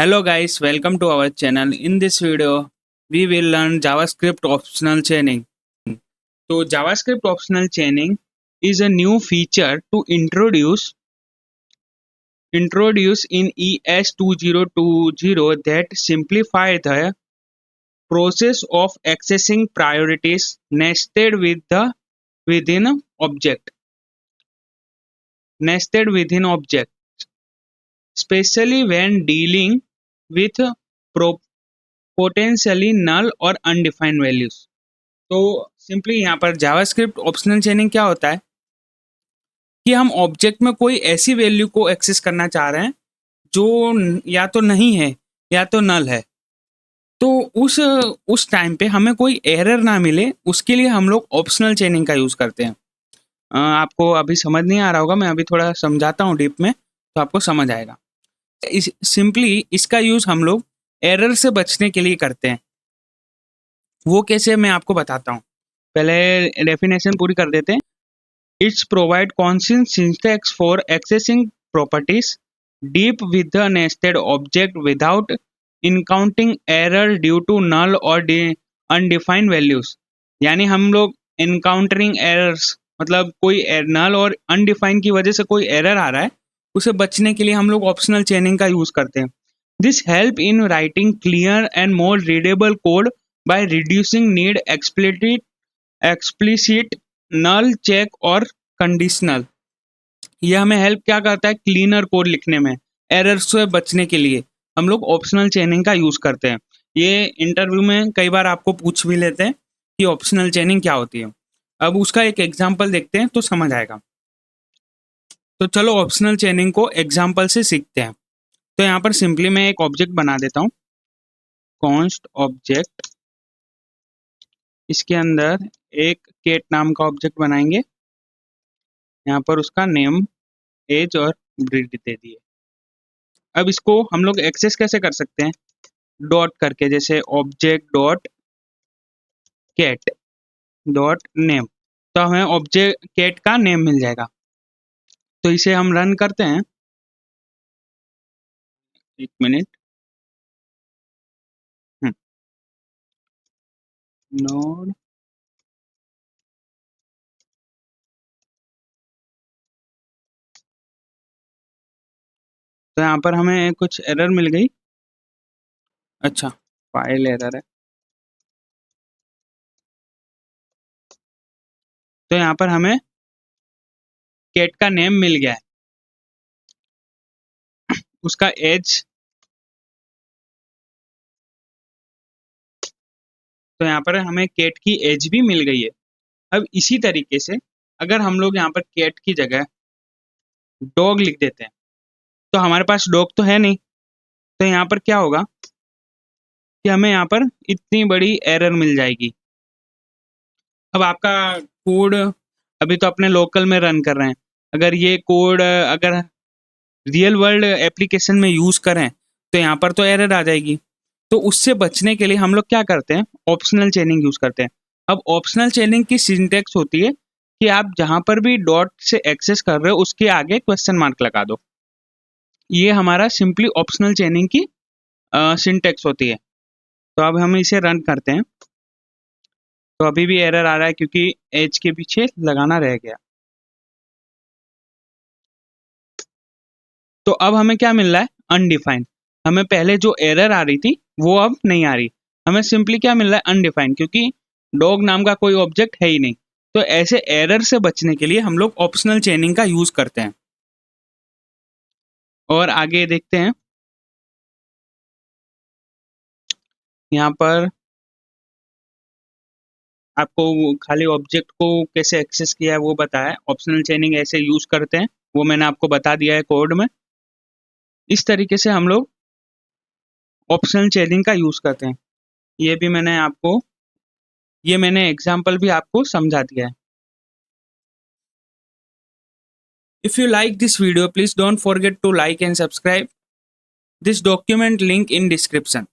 Hello guys, welcome to our channel. In this video, we will learn JavaScript optional chaining. So JavaScript optional chaining is a new feature to introduce in ES 2020 that simplify the process of accessing priorities nested within object nested within object, especially when dealing with pro- potentially null और undefined values. तो simply यहाँ पर JavaScript optional चेनिंग क्या होता है कि हम object में कोई ऐसी वैल्यू को एक्सेस करना चाह रहे हैं जो या तो नहीं है या तो नल है। तो उस टाइम पे हमें कोई एरर ना मिले, उसके लिए हम लोग ऑप्शनल चेनिंग का यूज़ करते हैं। आपको अभी समझ नहीं आ रहा होगा, मैं अभी थोड़ा समझाता हूँ डीप में, तो आपको समझ आएगा। सिंपली इसका यूज़ हम लोग एरर से बचने के लिए करते हैं। वो कैसे, मैं आपको बताता हूँ। पहले डेफिनेशन पूरी कर देते हैं। It's provide constant syntax for accessing properties deep with the nested object without encountering error due to null or undefined values। यानी हम लोग encountering errors मतलब कोई null और undefined की वजह से कोई error आ रहा है, उसे बचने के लिए हम लोग ऑप्शनल चेनिंग का यूज करते हैं। This help in writing clear and more readable code by reducing need explicit null check और कंडीशनल। ये हमें हेल्प क्या करता है, क्लीनर कोड लिखने में, एरर से बचने के लिए हम लोग ऑप्शनल चेनिंग का यूज करते हैं। ये इंटरव्यू में कई बार आपको पूछ भी लेते हैं कि ऑप्शनल चेनिंग क्या होती है। अब उसका एक एग्जाम्पल देखते हैं तो समझ आएगा। तो चलो ऑप्शनल चेनिंग को एग्जाम्पल से सीखते हैं। तो यहाँ पर सिंपली मैं एक ऑब्जेक्ट बना देता हूँ, कॉन्स्ट ऑब्जेक्ट। इसके अंदर एक केट नाम का ऑब्जेक्ट बनाएंगे। यहाँ पर उसका नेम, एज और ब्रीड दे दिए। अब इसको हम लोग एक्सेस कैसे कर सकते हैं, डॉट करके, जैसे object dot cat dot name, तो हमें ऑब्जेक्ट कैट का नेम मिल जाएगा। तो इसे हम रन करते हैं। एक मिनट। नोड, तो यहाँ पर हमें कुछ एरर मिल गई। अच्छा, फाइल एरर है। तो यहाँ पर हमें कैट का नेम मिल गया है, उसका एज। तो यहाँ पर हमें कैट की एज भी मिल गई है। अब इसी तरीके से अगर हम लोग यहाँ पर कैट की जगह डॉग लिख देते हैं, तो हमारे पास डॉग तो है नहीं, तो यहाँ पर क्या होगा कि हमें यहाँ पर इतनी बड़ी एरर मिल जाएगी। अब आपका कोड अभी तो अपने लोकल में रन कर रहे हैं, अगर ये कोड अगर रियल वर्ल्ड एप्लीकेशन में यूज करें तो यहाँ पर तो एरर आ जाएगी। तो उससे बचने के लिए हम लोग क्या करते हैं, ऑप्शनल चेनिंग यूज करते हैं। अब ऑप्शनल चेनिंग की सिंटेक्स होती है कि आप जहां पर भी डॉट से एक्सेस कर रहे हो उसके आगे क्वेश्चन मार्क लगा दो। ये हमारा सिंपली ऑप्शनल चेनिंग की सिंटेक्स होती है। तो अब हम इसे रन करते हैं, तो अभी भी एरर आ रहा है क्योंकि एज के पीछे लगाना रह गया। तो अब हमें क्या मिल रहा है, अनडिफाइंड। हमें पहले जो एरर आ रही थी वो अब नहीं आ रही, हमें सिंपली क्या मिल रहा है, अनडिफाइंड, क्योंकि डॉग नाम का कोई ऑब्जेक्ट है ही नहीं। तो ऐसे एरर से बचने के लिए हम लोग ऑप्शनल चेनिंग का यूज करते हैं। और आगे देखते हैं। यहाँ पर आपको खाली ऑब्जेक्ट को कैसे एक्सेस किया है वो बताया है, ऑप्शनल चेनिंग ऐसे यूज करते हैं वो मैंने आपको बता दिया है कोड में। इस तरीके से हम लोग ऑप्शनल चेनिंग का यूज करते हैं। ये भी मैंने आपको, ये मैंने एग्जाम्पल भी आपको समझा दिया है। If you like this video, please don't forget to like and subscribe. This document link in description.